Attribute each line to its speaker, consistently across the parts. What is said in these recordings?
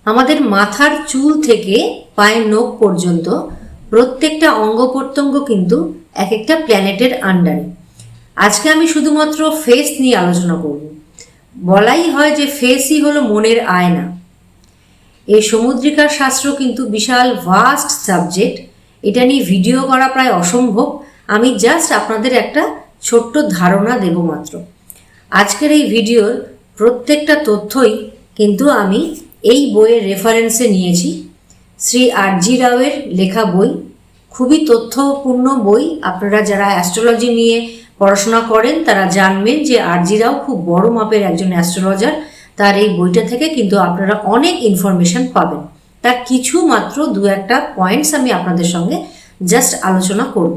Speaker 1: আমাদের মাথার চুল থেকে পায়ের নখ পর্যন্ত প্রত্যেকটা অঙ্গ প্রত্যঙ্গ কিন্তু এক একটা প্ল্যানেটের আন্ডারে। আজকে আমি শুধুমাত্র ফেস নিয়ে আলোচনা করব। বলাই হয় যে ফেসই হলো মনের আয়না। এই সমুদ্রিকার শাস্ত্র কিন্তু বিশাল ভাস্ট সাবজেক্ট, এটা নিয়ে ভিডিও করা প্রায় অসম্ভব। আমি জাস্ট আপনাদের একটা ছোট্ট ধারণা দেব মাত্র। আজকের এই ভিডিওর প্রত্যেকটা তথ্যই কিন্তু আমি এই বইয়ের রেফারেন্সে নিয়েছি, শ্রী আর.জি. রাওয়ের লেখা বই। খুবই তথ্যপূর্ণ বই। আপনারা যারা অ্যাস্ট্রোলজি নিয়ে পড়াশোনা করেন তারা জানবেন যে আর.জি. রাও খুব বড় মাপের একজন অ্যাস্ট্রোলজার। তার এই বইটা থেকে কিন্তু আপনারা অনেক ইনফরমেশন পাবেন। তার কিছু মাত্র দু একটা পয়েন্টস আমি আপনাদের সঙ্গে জাস্ট আলোচনা করব।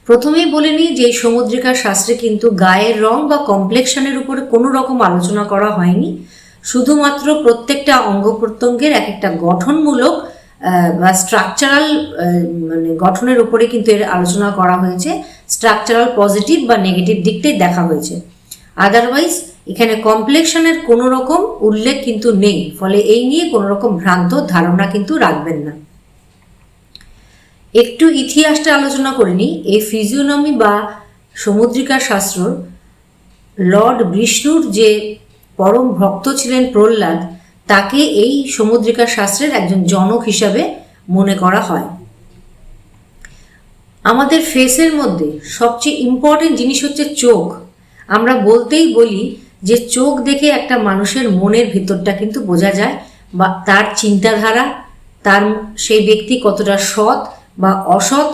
Speaker 1: প্রথমেই বলে নিই যে এই সমুদ্রিকার শাস্ত্রে কিন্তু গায়ের রং বা কমপ্লেক্সনের উপরে কোনো রকম আলোচনা করা হয়নি। শুধুমাত্র প্রত্যেকটা অঙ্গ প্রত্যঙ্গের এক একটা গঠনমূলক বা স্ট্রাকচারাল গঠনের উপরে কিন্তু এর আলোচনা করা হয়েছে। স্ট্রাকচারাল পজিটিভ বা নেগেটিভ দিকটাই দেখা হয়েছে। আদারওয়াইজ এখানে কমপ্লেক্সনের কোনো রকম উল্লেখ কিন্তু নেই, ফলে এই নিয়ে কোনো রকম ভ্রান্ত ধারণা কিন্তু রাখবেন না। একটু ইতিহাসটা আলোচনা করে নিই। এই ফিজিওনমি বা সমুদ্রিকার শাস্ত্র লর্ড বিষ্ণুর যে পরম ভক্ত ছিলেন প্রহ্লাদ, তাকে এই সমুদ্রিকার শাস্ত্রের একজন জনক হিসাবে মনে করা হয়। আমাদের ফেসের মধ্যে সবচেয়ে ইম্পর্টেন্ট জিনিস হচ্ছে চোখ। আমরা বলতেই বলি যে চোখ দেখে একটা মানুষের মনের ভিতরটা কিন্তু বোঝা যায়, বা তার চিন্তাধারা, তার সেই ব্যক্তি কতটা সৎ বা অসৎ,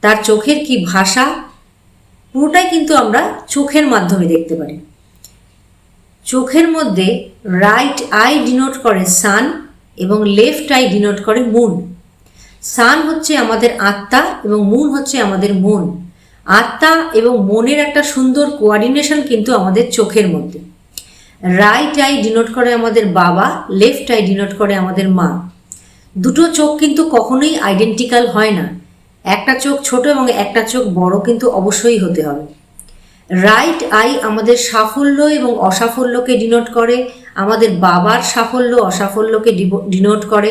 Speaker 1: তার চোখের কি ভাষা, পুরোটাই কিন্তু আমরা চোখের মাধ্যমে দেখতে পারি। চোখের মধ্যে রাইট আই ডিনোট করে সান এবং লেফট আই ডিনোট করে মুন। সান হচ্ছে আমাদের আত্মা এবং মুন হচ্ছে আমাদের মন। আত্মা এবং মনের একটা সুন্দর কোঅর্ডিনেশন কিন্তু আমাদের চোখের মধ্যে। রাইট আই ডিনোট করে আমাদের বাবা, লেফট আই ডিনোট করে আমাদের মা। দুটো চোখ কিন্তু কখনোই আইডেন্টিক্যাল হয় না। একটা চোখ ছোট এবং একটা চোখ বড় কিন্তু অবশ্যই হতে হবে। রাইট আই আমাদের সাফল্য এবং অসাফল্যকে ডিনোট করে, আমাদের বাবার সাফল্য অসাফল্যকে ডিনোট করে,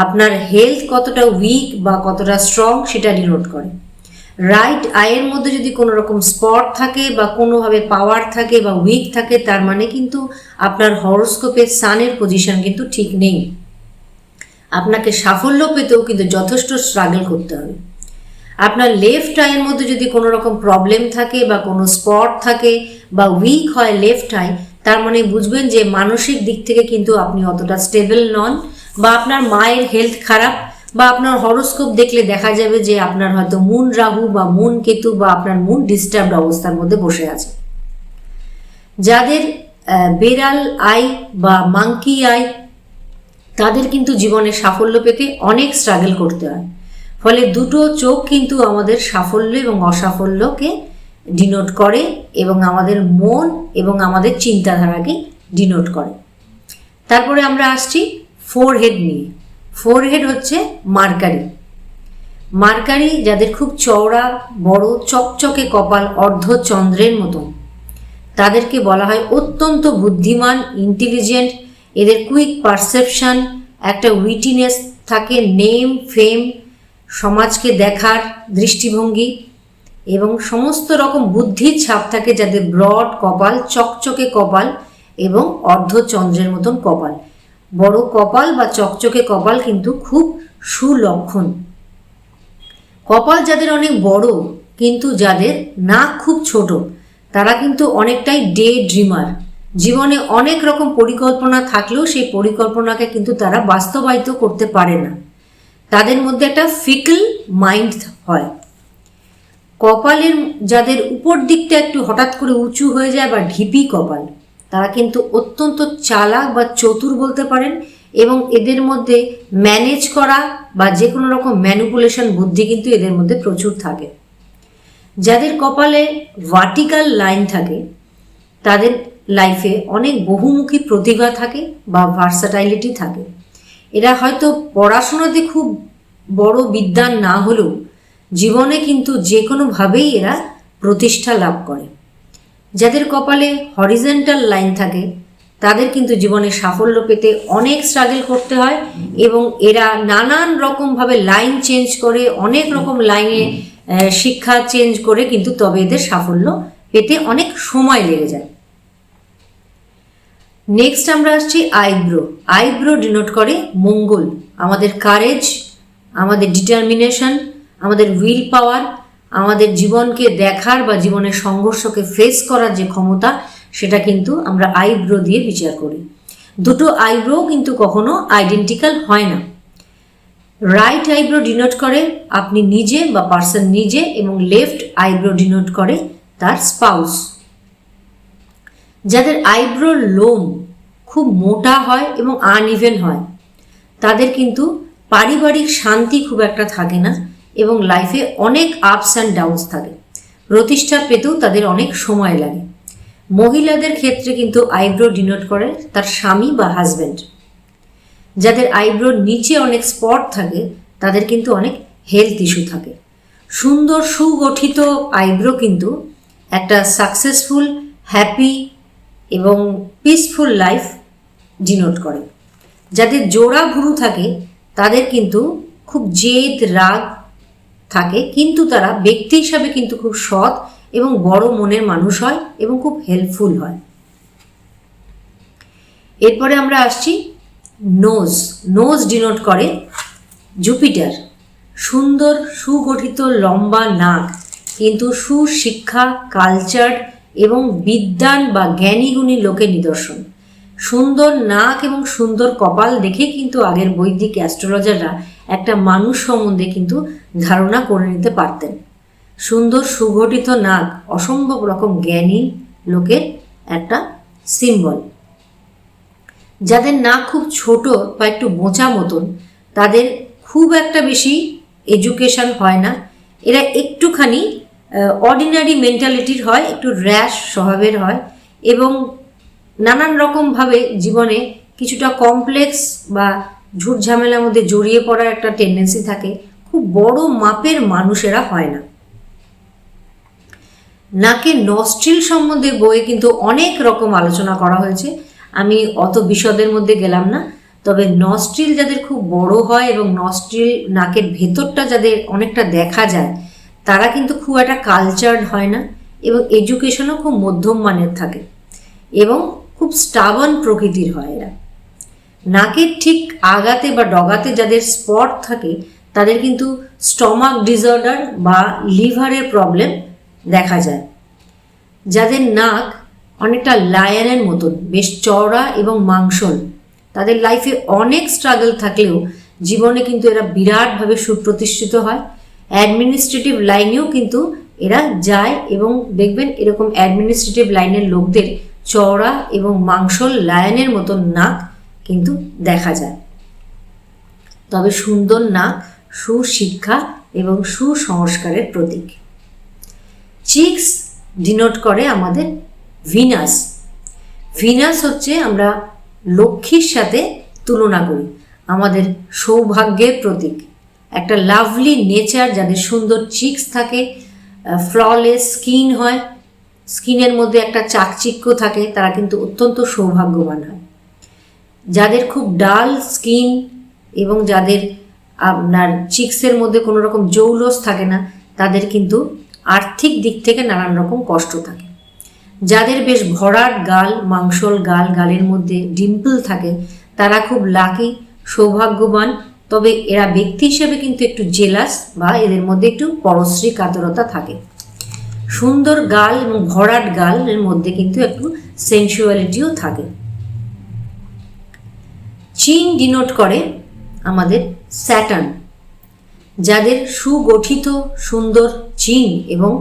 Speaker 1: আপনার হেলথ কতটা উইক বা কতটা স্ট্রং সেটা ডিনোট করে। রাইট আইয়ের মধ্যে যদি কোনো রকম স্পট থাকে বা কোনোভাবে পাওয়ার থাকে বা উইক থাকে, তার মানে কিন্তু আপনার হরোস্কোপের সানের পজিশন কিন্তু ঠিক নেই। আপনাকে সাফল্য পেতেও কিন্তু যথেষ্ট স্ট্রাগল করতে হবে। আপনার লেফট আইয়ের মধ্যে যদি কোনো রকম প্রবলেম থাকে বা কোনো স্পট থাকে বা উইক হয় লেফট আই, তার মানে বুঝবেন যে মানসিক দিক থেকে কিন্তু আপনি অতটা স্টেবল নন, বা আপনার মায়ের হেলথ খারাপ, বা আপনার হরোস্কোপ দেখলে দেখা যাবে যে আপনার হয়তো মুন রাহু বা মুন কেতু বা আপনার মুন ডিস্টার্বড অবস্থার মধ্যে বসে আছে। যাদের বেড়াল আই বা মাঙ্কি আই, তাদের কিন্তু জীবনে সাফল্য পেতে অনেক স্ট্রাগল করতে হয়। ফলে দুটো চোখ কিন্তু আমাদের সাফল্য এবং অসাফল্যকে ডিনোট করে এবং আমাদের মন এবং আমাদের চিন্তাধারাকে ডিনোট করে। তারপরে আমরা আসছি ফোরহেড নিয়ে। ফোরহেড হচ্ছে মার্কারি। মার্কারি যাদের খুব চওড়া বড় চকচকে কপাল, অর্ধচন্দ্রের মতন, তাদেরকে বলা হয় অত্যন্ত বুদ্ধিমান, ইন্টেলিজেন্ট। এদের কুইক পারসেপশন, একটা উইটিনেস থাকে, নেম ফেম, সমাজকে দেখার দৃষ্টিভঙ্গি এবং সমস্ত রকম বুদ্ধির ছাপ থাকে যাদের ব্রড কপাল, চকচকে কপাল এবং অর্ধচন্দ্রের মতন কপাল। বড় কপাল বা চকচকে কপাল কিন্তু খুব সুলক্ষণ। কপাল যাদের অনেক বড় কিন্তু যাদের নাক খুব ছোট, তারা কিন্তু অনেকটাই ডে ড্রিমার। জীবনে অনেক রকম পরিকল্পনা থাকলেও সেই পরিকল্পনাকে কিন্তু তারা বাস্তবায়িত করতে পারে না। তাদের মধ্যে একটা ফিকল মাইন্ড হয়। কপালের যাদের উপর দিকটা একটু হঠাৎ করে উঁচু হয়ে যায় বা ঢিপি কপাল, তারা কিন্তু অত্যন্ত চালাক বা চতুর বলতে পারেন, এবং এদের মধ্যে ম্যানেজ করা বা যে কোনো রকম ম্যানিপুলেশন বুদ্ধি কিন্তু এদের মধ্যে প্রচুর থাকে। যাদের কপালে ভার্টিক্যাল লাইন থাকে, তাদের লাইফে অনেক বহুমুখী প্রতিভা থাকে বা ভার্সাটাইলিটি থাকে। এরা হয়তো পড়াশোনাতে খুব বড় বিদ্বান না হলেও জীবনে কিন্তু যে কোনোভাবেই এরা প্রতিষ্ঠা লাভ করে। যাদের কপালে হরিজেন্টাল লাইন থাকে, তাদের কিন্তু জীবনে সাফল্য পেতে অনেক স্ট্রাগল করতে হয় এবং এরা নানান রকমভাবে লাইন চেঞ্জ করে, অনেক রকম লাইনে শিক্ষা চেঞ্জ করে, কিন্তু তবে এদের সাফল্য পেতে অনেক সময় লেগে যায়। নেক্সট আমরা আসছি আইব্রো। আইব্রো ডিনোট করে মঙ্গল, আমাদের কারেজ, আমাদের ডিটারমিনেশন, আমাদের উইল পাওয়ার, আমাদের জীবনকে দেখার বা জীবনের সংঘর্ষকে ফেস করার যে ক্ষমতা, সেটা কিন্তু আমরা আইব্রো দিয়ে বিচার করি। দুটো আইব্রো কিন্তু কখনো আইডেন্টিক্যাল হয় না। রাইট আইব্রো ডিনোট করে আপনি নিজে বা পার্সন নিজে, এবং লেফট আইব্রো ডিনোট করে তার স্পাউস। যাদের আইব্রোর লোম খুব মোটা হয় এবং আনইভেন হয়, তাদের কিন্তু পারিবারিক শান্তি খুব একটা থাকে না এবং লাইফে অনেক আপস অ্যান্ড ডাউনস থাকে। প্রতিষ্ঠা পেতেও তাদের অনেক সময় লাগে। মহিলাদের ক্ষেত্রে কিন্তু আইব্রো ডিনোট করে তার স্বামী বা হাজব্যান্ড। যাদের আইব্রোর নিচে অনেক স্পট থাকে, তাদের কিন্তু অনেক হেলথ ইস্যু থাকে। সুন্দর সুগঠিত আইব্রো কিন্তু একটা সাকসেসফুল, হ্যাপি এবং পিসফুল লাইফ ডিনোট করে। যাদের জোড়া ভুরু থাকে, তাদের কিন্তু খুব জেদ রাগ থাকে, কিন্তু তারা ব্যক্তি হিসাবে কিন্তু খুব সৎ এবং বড় মনের মানুষ হয় এবং খুব হেল্পফুল হয়। এরপরে আমরা আসছি নোজ। নোজ ডিনোট করে জুপিটার। সুন্দর সুগঠিত লম্বা নাক, কিন্তু সুশিক্ষা, কালচার এবং বিদ্বান বা জ্ঞানীগুণী লোকের নিদর্শন। সুন্দর নাক এবং সুন্দর কপাল দেখে কিন্তু আগের বৈদিক অ্যাস্ট্রোলজাররা একটা মানুষ সম্বন্ধে কিন্তু ধারণা করে নিতে পারতেন। সুন্দর সুগঠিত নাক অসম্ভব রকম জ্ঞানী লোকের একটা সিম্বল। যাদের নাক খুব ছোট বা একটু বোঁচা মতন, তাদের খুব একটা বেশি এডুকেশন হয় না। এরা একটুখানি অর্ডিনারি মেন্টালিটির হয়, একটু র্যাশ স্বভাবের হয় এবং নানান রকমভাবে জীবনে কিছুটা কমপ্লেক্স বা ঝুট ঝামেলার মধ্যে জড়িয়ে পড়ার একটা টেন্ডেন্সি থাকে। খুব বড় মাপের মানুষেরা হয় না। নাকের নস্ট্রিল সম্বন্ধে বইয়ে কিন্তু অনেক রকম আলোচনা করা হয়েছে, আমি অত বিশদের মধ্যে গেলাম না। তবে নস্ট্রিল যাদের খুব বড় হয় এবং নস্ট্রিল নাকের ভেতরটা যাদের অনেকটা দেখা যায়, তারা কিন্তু খুব একটা কালচার্ড হয় না এবং এডুকেশনও খুব মধ্যম মানের থাকে এবং খুব স্টাবন প্রকৃতির হয় এরা। নাকের ঠিক আগাতে বা ডগাতে যাদের স্পট থাকে, তাদের কিন্তু স্টমাক ডিসঅর্ডার বা লিভারের প্রবলেম দেখা যায়। যাদের নাক অনেকটা লায়নের মতন বেশ চওড়া এবং মাংসল, তাদের লাইফে অনেক স্ট্রাগল থাকলেও জীবনে কিন্তু এরা বিরাটভাবে সুপ্রতিষ্ঠিত হয়। অ্যাডমিনিস্ট্রেটিভ লাইনেও কিন্তু এরা যায় এবং দেখবেন এরকম অ্যাডমিনিস্ট্রেটিভ লাইনের লোকদের চওড়া এবং মাংসল লায়নের মতন নাক কিন্তু দেখা যায়। তবে সুন্দর নাক সুশিক্ষা এবং সুসংস্কারের প্রতীক। চিক্স ডিনোট করে আমাদের ভিনাস। ভিনাস হচ্ছে আমরা লক্ষ্মীর সাথে তুলনা করি, আমাদের সৌভাগ্যের প্রতীক। একটা লাভলি নেচার, যাদের সুন্দর চিক্স থাকে, ফ্ললেস স্কিন হয়, স্কিনের মধ্যে একটা চাকচিক্য থাকে, তারা কিন্তু অত্যন্ত সৌভাগ্যবান হয়। যাদের খুব ডাল স্কিন এবং যাদের আপনার চিক্সের মধ্যে কোনো রকম জৌলস থাকে না, তাদের কিন্তু আর্থিক দিক থেকে নানান রকম কষ্ট থাকে। যাদের বেশ ভরাট গাল, মাংসল গাল, গালের মধ্যে ডিম্পল থাকে, তারা খুব লাকি, সৌভাগ্যবান। তবে এরা ব্যক্তি হিসেবে কিন্তু একটু জেলাস বা এদের মধ্যে একটু পরশ্রী কাতরতা থাকে। সুন্দর গাল এবং ভরাট গালের মধ্যে কিন্তু একটু সেন্সুয়ালিটিও থাকে। চিন ডিনোট করে আমাদের স্যাটার্ন। যাদের সুগঠিত সুন্দর চিন এবং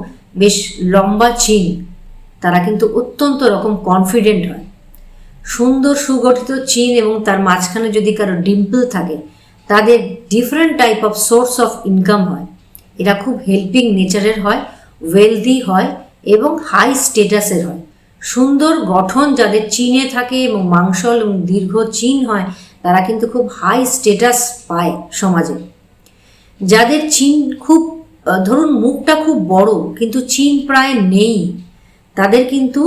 Speaker 1: বেশ লম্বা চিন, তারা কিন্তু অত্যন্ত রকম কনফিডেন্ট হয়। সুন্দর সুগঠিত চিন এবং তার মাঝখানে যদি কারো ডিম্পল থাকে, তাদের different type of swords of income হয়। এরা খুব হেল্পিং নেচারের হয়, ওয়েলদি হয় এবং হাই স্টেটাসের হয়। সুন্দর গঠন যাদের চিনে থাকে এবং মাংসল এবং দীর্ঘ চিন হয়, তারা কিন্তু খুব হাই স্টেটাস পায় সমাজে। যাদের চিন খুব, ধরুন মুখটা খুব বড় কিন্তু চিন প্রায় নেই, তাদের কিন্তু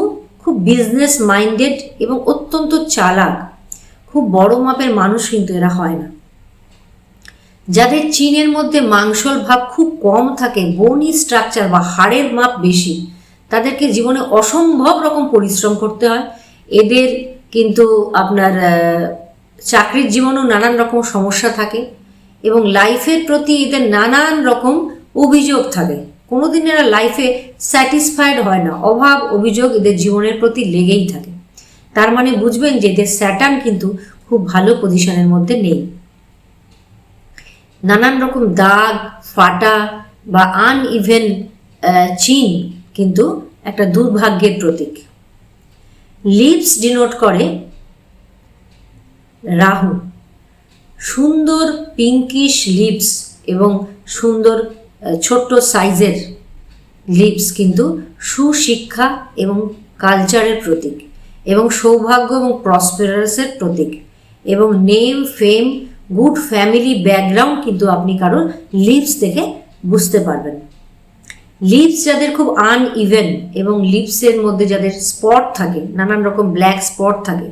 Speaker 1: খুব বিজনেস মাইন্ডেড এবং অত্যন্ত চালাক, খুব বড় মাপের মানুষ কিন্তু এরা হয় না। যাদের চিনের মধ্যে মাংসল ভাব খুব কম থাকে, বোনি স্ট্রাকচার বা হাড়ের মাপ বেশি, তাদেরকে জীবনে অসম্ভব রকম পরিশ্রম করতে হয়। এদের কিন্তু আপনার চাকরির জীবনেও নানান রকম সমস্যা থাকে এবং লাইফের প্রতি এদের নানান রকম অভিযোগ থাকে। কোনোদিন এরা লাইফে স্যাটিসফাইড হয় না, অভাব অভিযোগ এদের জীবনের প্রতি লেগেই থাকে। তার মানে বুঝবেন যে এদের স্যাটার্ন কিন্তু খুব ভালো পজিশনের মধ্যে নেই। নানান রকম দাগ, ফাটা বা আনইভেন চিন কিন্তু একটা দুর্ভাগ্যের প্রতীক। লিপস ডিনোট করে রাহু। সুন্দর পিঙ্কিশ লিপস এবং সুন্দর ছোট্ট সাইজের লিপস কিন্তু সুশিক্ষা এবং কালচারের প্রতীক এবং সৌভাগ্য এবং প্রসপেরাসের প্রতীক এবং নেম, ফেম, গুড ফ্যামিলি ব্যাকগ্রাউন্ড কিন্তু আপনি কারোর লিপস দেখে বুঝতে পারবেন। লিপস যাদের খুব আনইভেন এবং লিপসের মধ্যে যাদের স্পট থাকে, নানান রকম ব্ল্যাক স্পট থাকে,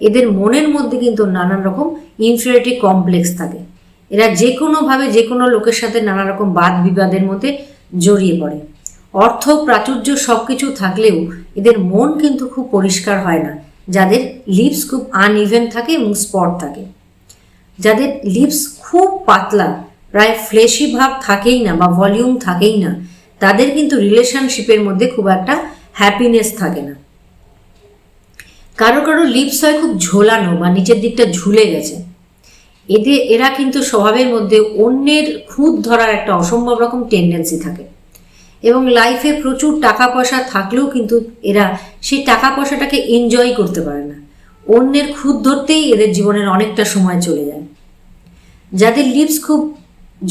Speaker 1: এদের মনের মধ্যে কিন্তু নানান রকম ইনফিরিয়রিটি কমপ্লেক্স থাকে। এরা যে কোনোভাবে যে কোনো লোকের সাথে নানা রকম বাদ বিবাদের মধ্যে জড়িয়ে পড়ে। অর্থ প্রাচুর্য সব কিছু থাকলেও এদের মন কিন্তু খুব পরিষ্কার হয় না, যাদের লিপস খুব আনইভেন থাকে এবং স্পট থাকে। যাদের লিপস খুব পাতলা, প্রায় ফ্লেশি ভাব থাকেই না বা ভলিউম থাকেই না, তাদের কিন্তু রিলেশনশিপের মধ্যে খুব একটা হ্যাপিনেস থাকে না। কারো কারো লিপস হয় খুব ঝোলানো বা নিচের দিকটা ঝুলে গেছে। এরা কিন্তু স্বভাবের মধ্যে অন্যের খুঁত ধরার একটা অসম্ভব রকম টেন্ডেন্সি থাকে এবং লাইফে প্রচুর টাকা পয়সা থাকলেও কিন্তু এরা সেই টাকা পয়সাটাকে এনজয় করতে পারে না। অন্যের খুঁত ধরতেই এদের জীবনের অনেকটা সময় চলে যায়। যাদের লিপস খুব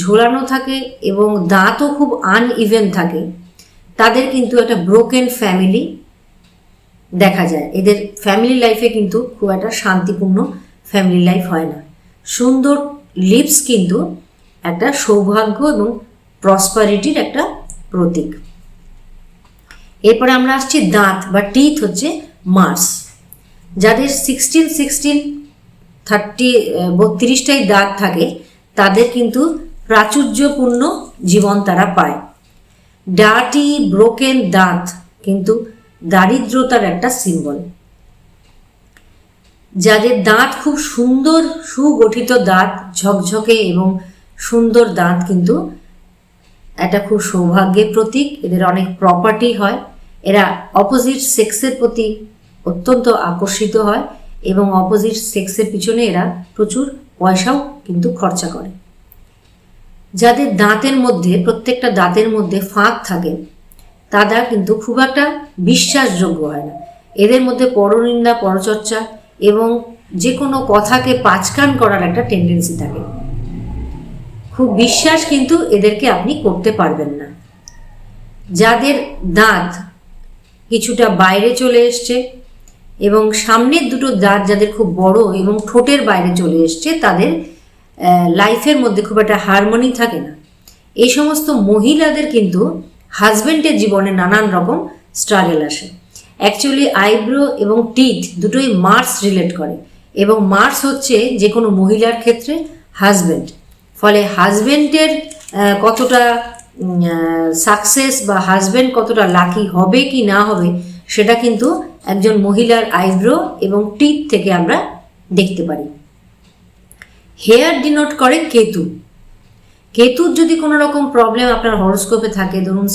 Speaker 1: ঝোলানো থাকে এবং দাঁতও খুব আনইভেন থাকে, তাদের কিন্তু একটা ব্রোকেন ফ্যামিলি দেখা যায়। এদের ফ্যামিলি লাইফে কিন্তু খুব একটা শান্তিপূর্ণ ফ্যামিলি লাইফ হয় না। সুন্দর লিপস কিন্তু একটা সৌভাগ্য এবং প্রসপারিটির একটা প্রতীক। এরপরে আমরা আসছি দাঁত বা টিথ হচ্ছে মার্স। যাদের 32টাই দাঁত থাকে, তাদের কিন্তু প্রাচুর্যপূর্ণ জীবন তারা পায়। ডার্টি ব্রোকেন দাঁত কিন্তু দারিদ্রতার একটা সিম্বল। যাদের দাঁত খুব সুন্দর সুগঠিত দাঁত, ঝকঝকে এবং সুন্দর দাঁত কিন্তু এটা খুব সৌভাগ্যের প্রতীক। এদের অনেক প্রপার্টি হয়। এরা অপোজিট সেক্সের প্রতি অত্যন্ত আকর্ষিত হয় এবং অপোজিট সেক্সের পিছনে এরা প্রচুর পয়সাও কিন্তু খরচা করে। যাদের দাঁতের মধ্যে, প্রত্যেকটা দাঁতের মধ্যে ফাঁক থাকে, তারা কিন্তু খুব একটা বিশ্বাসযোগ্য হয় না। এদের মধ্যে পরনিন্দা, পরচর্চা এবং যে কোনো কথাকে পাঁচকান করার একটা টেন্ডেন্সি থাকে। খুব বিশ্বাস কিন্তু এদেরকে আপনি করতে পারবেন না। যাদের দাঁত কিছুটা বাইরে চলে এসছে এবং সামনের দুটো দাঁত যাদের খুব বড় এবং ঠোঁটের বাইরে চলে এসছে, তাদের লাইফের মধ্যে খুব একটা হারমোনি থাকে না। এই সমস্ত মহিলাদের কিন্তু হাজব্যান্ডের জীবনে নানান রকম স্ট্রাগল আসে। অ্যাকচুয়ালি আইব্রো এবং টিথ দুটোই মার্স রিলেট করে এবং মার্স হচ্ছে যে কোনো মহিলার ক্ষেত্রে হাজব্যান্ড। ফলে হাজব্যান্ডের কতটা সাকসেস বা হাজব্যান্ড কতটা লাকি হবে কি না হবে, সেটা কিন্তু একজন মহিলার আইব্রো এবং টিথ থেকে আমরা দেখতে পারি। হেয়ার ডিনোট করে কেতু। কেতুর যদি কোনো রকম প্রবলেম আপনার হরোস্কোপে থাকে, ধরুন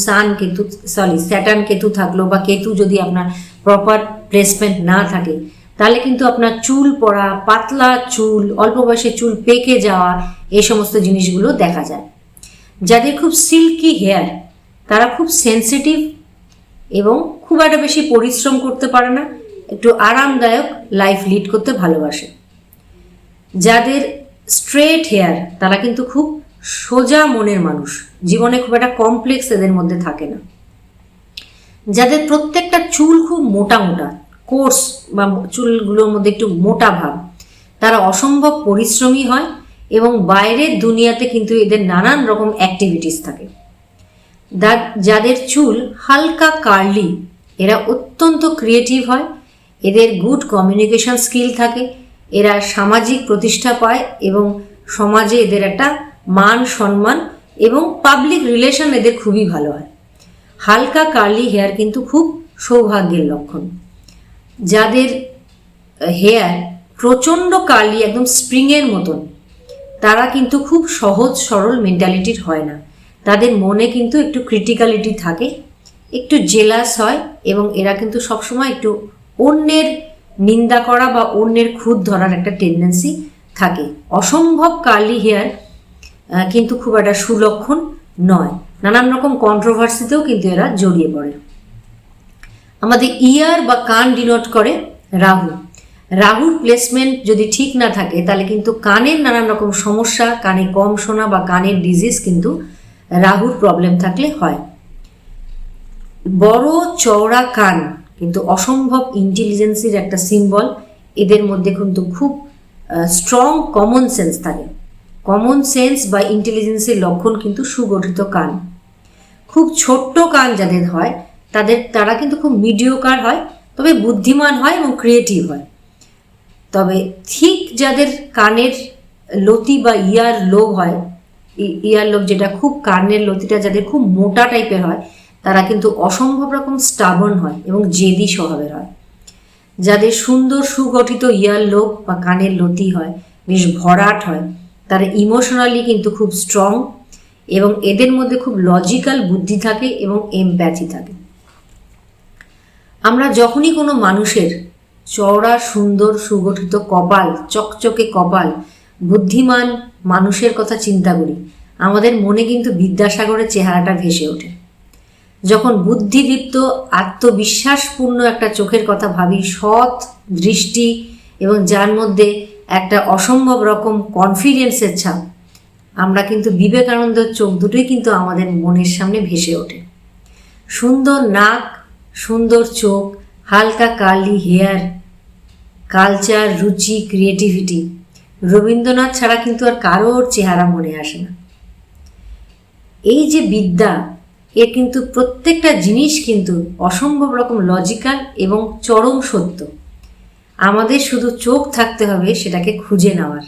Speaker 1: স্যাটার্ন কেতু থাকলো বা কেতু যদি আপনার প্রপার প্লেসমেন্ট না থাকে, তাহলে কিন্তু আপনার চুল পড়া, পাতলা চুল, অল্প বয়সে চুল পেকে যাওয়া, এই সমস্ত জিনিসগুলো দেখা যায়। যাদের খুব সিল্কি হেয়ার, তারা খুব সেন্সিটিভ এবং খুব একটা বেশি পরিশ্রম করতে পারে না, একটু আরামদায়ক লাইফ লিড করতে ভালোবাসে। যাদের স্ট্রেট হেয়ার, তারা কিন্তু খুব সোজা মনের মানুষ, জীবনে খুব একটা কমপ্লেক্স এদের মধ্যে থাকে না। যাদের প্রত্যেকটা চুল খুব মোটা মোটা, কোর্স বা চুলগুলোর মধ্যে একটু মোটা ভাব, তারা অসম্ভব পরিশ্রমী হয় এবং বাইরের দুনিয়াতে কিন্তু এদের নানান রকম অ্যাক্টিভিটিস থাকে। যাদের চুল হালকা কার্লি এরা অত্যন্ত ক্রিয়েটিভ হয়, এদের গুড কমিউনিকেশন স্কিল থাকে, এরা সামাজিক প্রতিষ্ঠা পায় এবং সমাজে এদের একটা মান সম্মান এবং পাবলিক রিলেশন এদের খুবই ভালো হয়। হালকা কার্লি হেয়ার কিন্তু খুব সৌভাগ্যের লক্ষণ। যাদের হেয়ার প্রচণ্ড কার্লি, একদম স্প্রিংয়ের মতন, তারা কিন্তু খুব সহজ সরল মেন্টালিটির হয় না। তাদের মনে কিন্তু একটু ক্রিটিক্যালিটি থাকে, একটু জেলাস হয় এবং এরা কিন্তু সবসময় একটু অন্যের নিন্দা করা বা অন্যের খুঁত ধরার একটা টেন্ডেন্সি থাকে। অসম্ভব কার্লি হেয়ার কিন্তু খুব একটা সুলক্ষণ নয়। নানান রকম কন্ট্রোভার্সিতেও কিন্তু এরা জড়িয়ে পড়ে। আমাদের ইয়ার বা কান ডিনোট করে রাহু। রাহুর প্লেসমেন্ট যদি ঠিক না থাকে তাহলে কিন্তু কানের নানান রকম সমস্যা, কানে কম শোনা বা কানের ডিজিজ কিন্তু রাহুর প্রবলেম থাকলে হয়। বড় চওড়া কান কিন্তু অসম্ভব ইন্টেলিজেন্সির একটা সিম্বল। এদের মধ্যে কিন্তু খুব স্ট্রং কমন সেন্স থাকে। কমন সেন্স বা ইন্টেলিজেন্সের লক্ষণ কিন্তু সুগঠিত কান। খুব ছোট্ট কান যাদের হয় তারা কিন্তু খুব মিডিওকার হয়, তবে বুদ্ধিমান হয় এবং ক্রিয়েটিভ হয়। তবে ঠিক যাদের কানের লতি বা ইয়ার লোব হয়, ইয়ার লোব যেটা খুব কানের লতিটা যাদের খুব মোটা টাইপের হয়, তারা কিন্তু অসম্ভব রকম স্টাবর্ন হয় এবং জেদি স্বভাবের হয়। যাদের সুন্দর সুগঠিত ইয়ার লোব বা কানের লতি হয়, বেশ ভরাট হয়, তারা ইমোশনালি কিন্তু খুব স্ট্রং এবং এদের মধ্যে খুব লজিক্যাল বুদ্ধি থাকে এবং এমপ্যাথি থাকে। আমরা যখনই কোনো মানুষের চওড়া সুন্দর সুগঠিত কপাল, চকচকে কপাল, বুদ্ধিমান মানুষের কথা চিন্তা করি, আমাদের মনে কিন্তু বিদ্যাসাগরের চেহারাটা ভেসে ওঠে। যখন বুদ্ধিদীপ্ত আত্মবিশ্বাসপূর্ণ একটা চোখের কথা ভাবি, সৎ দৃষ্টি এবং যার মধ্যে একটা অসম্ভব রকম কনফিডেন্সের ছাপ, আমরা কিন্তু বিবেকানন্দের চোখ দুটোই কিন্তু আমাদের মনের সামনে ভেসে ওঠে। সুন্দর নাক, সুন্দর চোখ, হালকা কার্লি হেয়ার, কালচার, রুচি, ক্রিয়েটিভিটি, রবীন্দ্রনাথ ছাড়া কিন্তু আর কারোর চেহারা মনে আসে না। এই যে বিদ্যা, এর কিন্তু প্রত্যেকটা জিনিস কিন্তু অসম্ভব রকম লজিক্যাল এবং চরম সত্য। আমাদের শুধু চোখ থাকতে হবে সেটাকে খুঁজে নেওয়ার।